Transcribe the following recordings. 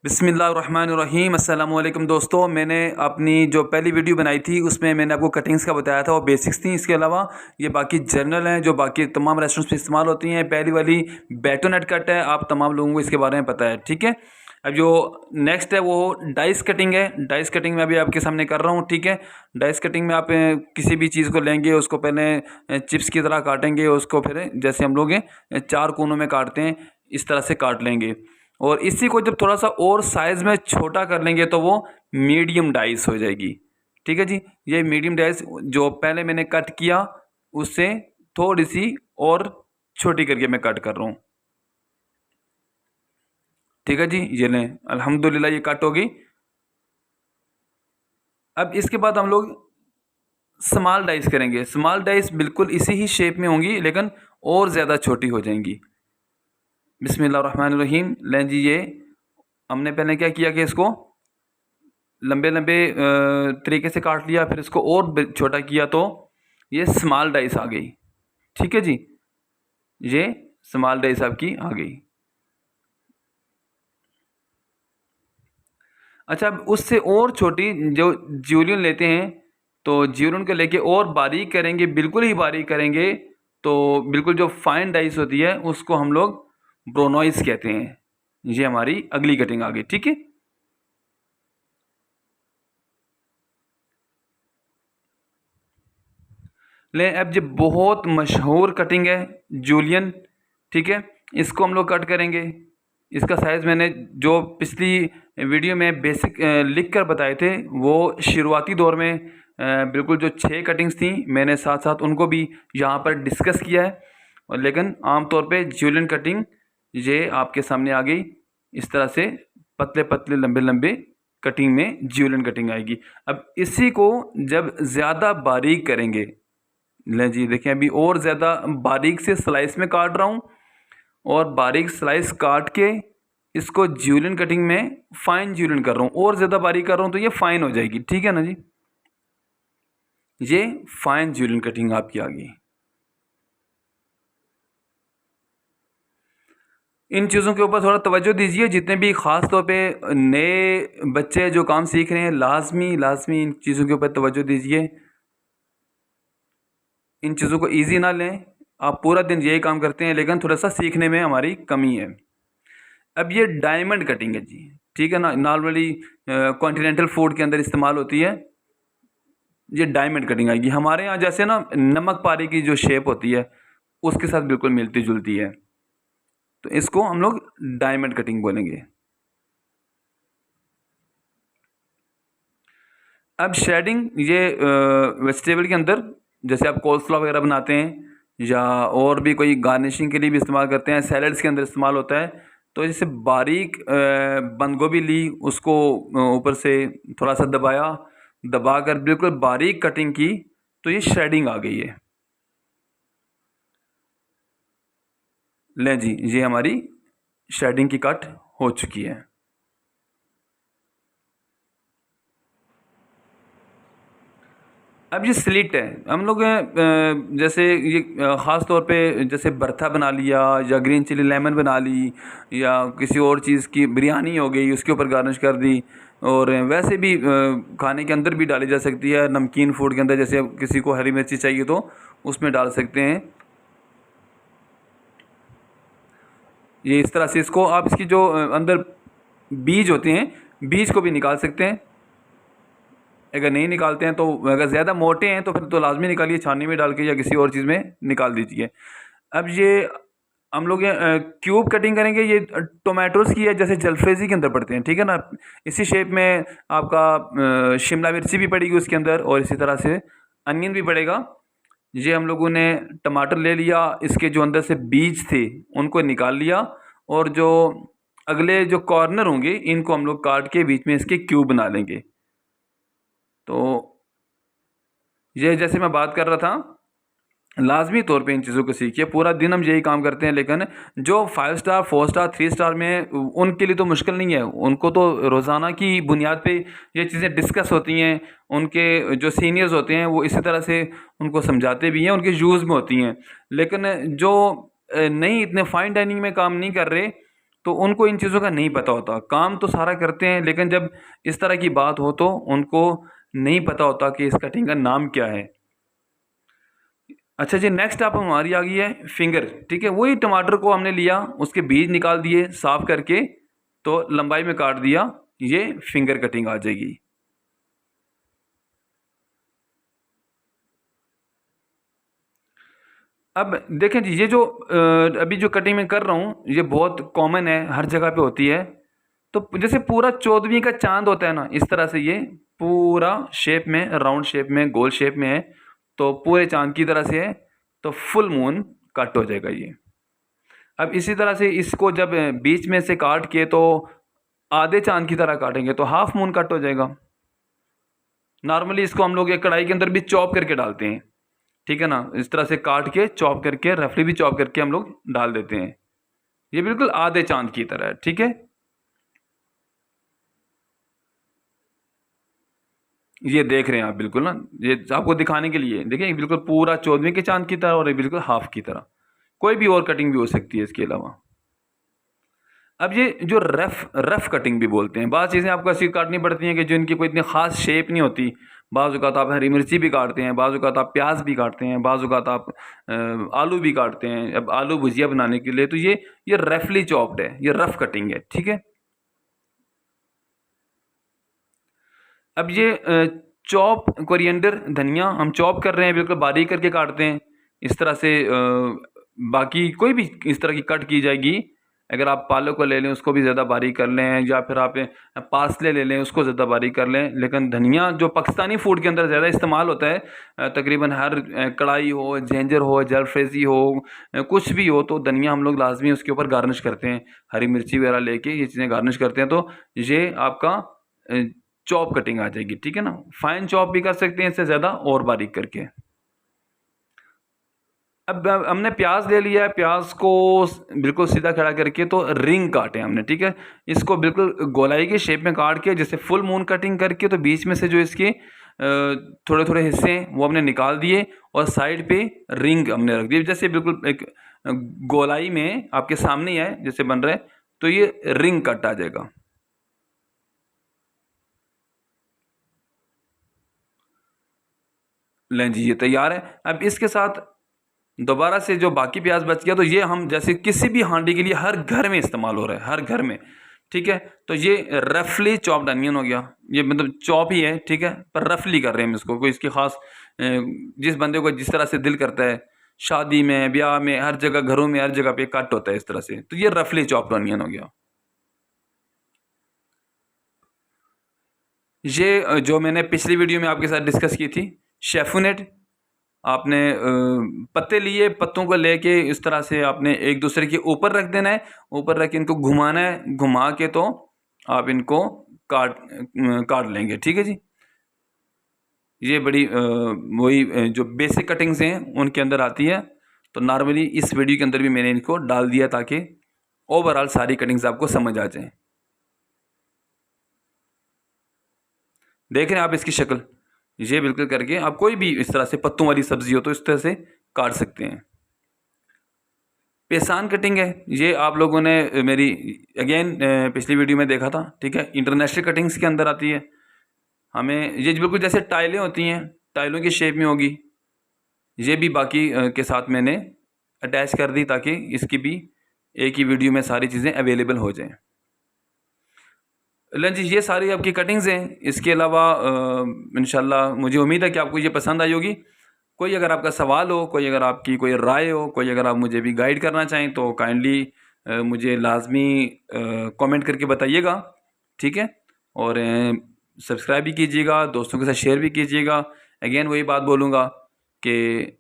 बिस्मिल्लाहिर्रहमानिर्रहीम अस्सलामु अलैकुम दोस्तों। मैंने अपनी जो पहली वीडियो बनाई थी उसमें मैंने आपको कटिंग्स का बताया था, वो बेसिक्स थी। इसके अलावा ये बाकी जनरल हैं जो बाकी तमाम रेस्टोरेंट्स में इस्तेमाल होती हैं। पहली वाली बेटोनेट कट है, आप तमाम लोगों को इसके बारे में पता है, ठीक है। अब जो नेक्स्ट है वो डाइस कटिंग है। डाइस कटिंग में अभी आपके सामने कर रहा हूँ, ठीक है। डाइस कटिंग में आप किसी भी चीज़ को लेंगे, उसको पहले चिप्स की तरह काटेंगे, उसको फिर जैसे हम लोग 4 कोनों में काटते हैं इस तरह से काट लेंगे। और इसी को जब थोड़ा सा और साइज़ में छोटा कर लेंगे तो वो मीडियम डाइस हो जाएगी, ठीक है जी। ये मीडियम डाइस जो पहले मैंने कट किया उससे थोड़ी सी और छोटी करके मैं कट कर रहा हूँ, ठीक है जी। ये लें, अल्हम्दुलिल्लाह ये कट होगी। अब इसके बाद हम लोग स्मॉल डाइस करेंगे। स्मॉल डाइस बिल्कुल इसी ही शेप में होंगी लेकिन और ज़्यादा छोटी हो जाएंगी। बिस्मिल्लाहिर्रहमानिर्रहीम। लें जी, ये हमने पहले क्या किया कि इसको लंबे लंबे तरीके से काट लिया, फिर इसको और छोटा किया तो ये स्मॉल डाइस आ गई, ठीक है जी। ये स्मॉल डाइस आपकी आ गई। अच्छा, अब उससे और छोटी जो ज्यूलियन लेते हैं तो ज्यूलियन को लेके और बारीक करेंगे, बिल्कुल ही बारीक करेंगे तो बिल्कुल जो फाइन डाइस होती है उसको हम लोग ब्रोनॉइस कहते हैं। ये हमारी अगली कटिंग आ गई, ठीक है। ले अब जो बहुत मशहूर कटिंग है जूलियन, ठीक है, इसको हम लोग कट करेंगे। इसका साइज़ मैंने जो पिछली वीडियो में बेसिक लिख कर बताए थे वो शुरुआती दौर में बिल्कुल जो 6 कटिंग्स थी मैंने साथ साथ उनको भी यहाँ पर डिस्कस किया है। और लेकिन आम तौर पे जूलियन कटिंग ये आपके सामने आ गई इस तरह से, पतले पतले लंबे लंबे कटिंग में जूलियन कटिंग आएगी। अब इसी को जब ज़्यादा बारीक करेंगे, लें जी देखें, अभी और ज़्यादा बारीक से स्लाइस में काट रहा हूँ और बारीक स्लाइस काट के इसको जूलियन कटिंग में फाइन जूलियन कर रहा हूँ। और ज़्यादा बारीक कर रहा हूँ तो ये फाइन हो जाएगी, ठीक है ना जी। ये फाइन जूलियन कटिंग आपकी आ गई। इन चीज़ों के ऊपर थोड़ा तवज्जो दीजिए। जितने भी ख़ास तौर पे नए बच्चे जो काम सीख रहे हैं, लाजमी इन चीज़ों के ऊपर तवज्जो दीजिए। इन चीज़ों को ईजी ना लें। आप पूरा दिन यही काम करते हैं लेकिन थोड़ा सा सीखने में हमारी कमी है। अब ये डायमंड कटिंग है जी, ठीक है ना। नॉर्मली कॉन्टिनेंटल फूड के अंदर इस्तेमाल होती है। ये डायमंड कटिंग आएगी हमारे यहाँ, जैसे ना नमक पारे की जो शेप होती है उसके साथ बिल्कुल मिलती जुलती है, तो इसको हम लोग डायमंड कटिंग बोलेंगे। अब शेडिंग, ये वेजिटेबल के अंदर जैसे आप कोल्स्लॉ वगैरह बनाते हैं या और भी कोई गार्निशिंग के लिए भी इस्तेमाल करते हैं, सैलड्स के अंदर इस्तेमाल होता है। तो जैसे बारीक बंद गोभी ली, उसको ऊपर से थोड़ा सा दबा कर बिल्कुल बारीक कटिंग की तो ये शेडिंग आ गई है। लें जी, ये हमारी शेडिंग की कट हो चुकी है। अब ये स्लिट है, हम लोग जैसे ये ख़ास तौर पे जैसे भरता बना लिया या ग्रीन चिली लेमन बना ली या किसी और चीज़ की बिरयानी हो गई उसके ऊपर गार्निश कर दी। और वैसे भी खाने के अंदर भी डाली जा सकती है, नमकीन फूड के अंदर जैसे अब किसी को हरी मिर्ची चाहिए तो उसमें डाल सकते हैं। ये इस तरह से इसको आप इसकी जो अंदर बीज होते हैं बीज को भी निकाल सकते हैं। अगर नहीं निकालते हैं तो अगर ज़्यादा मोटे हैं तो फिर तो लाजमी निकालिए, छाननी में डाल के या किसी और चीज़ में निकाल दीजिए। अब ये हम लोग ये क्यूब कटिंग करेंगे। ये टोमेटोज़ की है, जैसे जलफ्रेज़ी के अंदर पड़ते हैं, ठीक है ना। इसी शेप में आपका शिमला मिर्ची भी पड़ेगी उसके अंदर और इसी तरह से अनियन भी पड़ेगा। ये हम लोगों ने टमाटर ले लिया, इसके जो अंदर से बीज थे उनको निकाल लिया और जो अगले जो कॉर्नर होंगे इनको हम लोग काट के बीच में इसके क्यूब बना लेंगे। तो ये जैसे मैं बात कर रहा था, लाजमी तौर पे इन चीज़ों को सीखिए। पूरा दिन हम यही काम करते हैं लेकिन जो 5 स्टार 4 स्टार 3 स्टार में उनके लिए तो मुश्किल नहीं है, उनको तो रोज़ाना की बुनियाद पे ये चीज़ें डिस्कस होती हैं। उनके जो सीनियर्स होते हैं वो इसी तरह से उनको समझाते भी हैं, उनके यूज़ में होती हैं। लेकिन जो नहीं इतने फाइन डाइनिंग में काम नहीं कर रहे तो उनको इन चीज़ों का नहीं पता होता। काम तो सारा करते हैं, लेकिन जब इस तरह की बात हो तो उनको नहीं पता होता कि इस कटिंग का नाम क्या है। अच्छा जी, नेक्स्ट आप हमारी आ गई है फिंगर। ठीक है, वही टमाटर को हमने लिया, उसके बीज निकाल दिए साफ करके, तो लंबाई में काट दिया, ये फिंगर कटिंग आ जाएगी। अब देखें जी, ये जो अभी जो कटिंग मैं कर रहा हूँ, ये बहुत कॉमन है, हर जगह पे होती है। तो जैसे पूरा 14वीं का चांद होता है ना, इस तरह से ये पूरा शेप में, राउंड शेप में, गोल शेप में है, तो पूरे चांद की तरह से है, तो फुल मून कट हो जाएगा ये। अब इसी तरह से इसको जब बीच में से काट के तो आधे चांद की तरह काटेंगे तो हाफ मून कट हो जाएगा। नॉर्मली इसको हम लोग एक कढ़ाई के अंदर भी चॉप करके डालते हैं, ठीक है ना, इस तरह से काट के चॉप करके, रफली भी चॉप करके हम लोग डाल देते हैं। ये बिल्कुल आधे चांद की तरह है, ठीक है। ये देख रहे हैं आप बिल्कुल ना, ये आपको दिखाने के लिए देखिए, ये बिल्कुल पूरा 14वीं के चांद की तरह और ये बिल्कुल हाफ की तरह। कोई भी और कटिंग भी हो सकती है इसके अलावा। अब ये जो रफ कटिंग भी बोलते हैं, बाज़ चीज़ें आपको ऐसी काटनी पड़ती हैं कि जो इनकी कोई इतनी ख़ास शेप नहीं होती। बाज़ औक़ात आप हरी मिर्ची भी काटते हैं, बाज़ औक़ात आप प्याज भी काटते हैं, बाज़ औक़ात आप आलू भी काटते हैं। अब आलू भुजिया बनाने के लिए तो ये रफली चॉप्ड है, ये रफ कटिंग है, ठीक है। अब ये चॉप कोरिएंडर, धनिया हम चॉप कर रहे हैं, बिल्कुल बारीक करके काटते हैं इस तरह से। बाकी कोई भी इस तरह की कट की जाएगी। अगर आप पालक को ले लें, उसको भी ज़्यादा बारीक कर लें, या फिर आप पार्सले ले लें, उसको ज़्यादा बारीक कर लें। लेकिन धनिया जो पाकिस्तानी फूड के अंदर ज़्यादा इस्तेमाल होता है, तकरीबन हर कढ़ाई हो, झेंजर हो, जलफ्रेज़ी हो, कुछ भी हो, तो धनिया हम लोग लाजमी उसके ऊपर गार्निश करते हैं। हरी मिर्ची वगैरह लेके ये चीज़ें गार्निश करते हैं, तो ये आपका चॉप कटिंग आ जाएगी, ठीक है ना। फाइन चॉप भी कर सकते हैं इससे ज़्यादा और बारीक करके। अब हमने प्याज ले लिया है, प्याज को बिल्कुल सीधा खड़ा करके तो रिंग काटे हमने, ठीक है। इसको बिल्कुल गोलाई के शेप में काट के, जैसे फुल मून कटिंग करके, तो बीच में से जो इसके थोड़े थोड़े हिस्से हैं वो हमने निकाल दिए, और साइड पे रिंग हमने रख दी, जैसे बिल्कुल एक गोलाई में आपके सामने ही है जैसे बन रहा है, तो ये रिंग कट आ जाएगा। लें जी, ये तैयार है। अब इसके साथ दोबारा से जो बाकी प्याज बच गया, तो ये हम जैसे किसी भी हांडी के लिए हर घर में इस्तेमाल हो रहा है, हर घर में, ठीक है। तो ये रफली चॉप्ड अनियन हो गया, ये मतलब चॉप ही है, ठीक है, पर रफली कर रहे हैं हम इसको। कोई इसकी खास जिस बंदे को जिस तरह से दिल करता है, शादी में, ब्याह में, हर जगह, घरों में, हर जगह पे कट होता है इस तरह से, तो ये रफली चॉप्ड अनियन हो गया। ये जो मैंने पिछली वीडियो में आपके साथ डिस्कस की थी, शेफूनेट, आपने पत्ते लिए, पत्तों को लेके इस तरह से आपने एक दूसरे के ऊपर रख देना है, ऊपर रख के इनको घुमाना है, घुमा के तो आप इनको काट काट लेंगे, ठीक है जी। ये बड़ी वही जो बेसिक कटिंग्स हैं उनके अंदर आती है। तो नॉर्मली इस वीडियो के अंदर भी मैंने इनको डाल दिया ताकि ओवरऑल सारी कटिंग्स आपको समझ आ जाएं। देख रहे हैं आप इसकी शक्ल, ये बिल्कुल करके आप कोई भी इस तरह से पत्तों वाली सब्जी हो तो इस तरह से काट सकते हैं। पेसान कटिंग है, ये आप लोगों ने मेरी अगेन पिछली वीडियो में देखा था, ठीक है। इंटरनेशनल कटिंग्स के अंदर आती है। हमें ये बिल्कुल जैसे टाइलें होती हैं, टाइलों की शेप में होगी, ये भी बाकी के साथ मैंने अटैच कर दी ताकि इसकी भी एक ही वीडियो में सारी चीज़ें अवेलेबल हो जाएं। लन जी, ये सारी आपकी कटिंग्स हैं। इसके अलावा इंशाल्लाह मुझे उम्मीद है कि आपको ये पसंद आई होगी। कोई अगर आपका सवाल हो, कोई अगर आपकी कोई राय हो, कोई अगर आप मुझे भी गाइड करना चाहें, तो काइंडली मुझे लाजमी कमेंट करके बताइएगा, ठीक है। और सब्सक्राइब भी कीजिएगा, दोस्तों के साथ शेयर भी कीजिएगा। अगेन वही बात बोलूँगा कि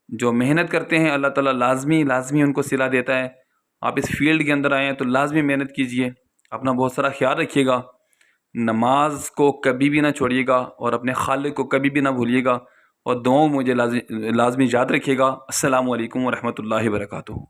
जो मेहनत करते हैं अल्लाह ताला लाजमी उनको सिला देता है। आप इस फील्ड के अंदर आए हैं तो लाजमी मेहनत कीजिए, अपना बहुत सारा ख्याल रखिएगा, नमाज को कभी भी ना छोड़िएगा, और अपने खालिक को कभी भी ना भूलिएगा, और दुआओं मुझे लाजमी याद रखिएगा। अस्सलामु अलैकुम व रहमतुल्लाहि व बरकातुहू।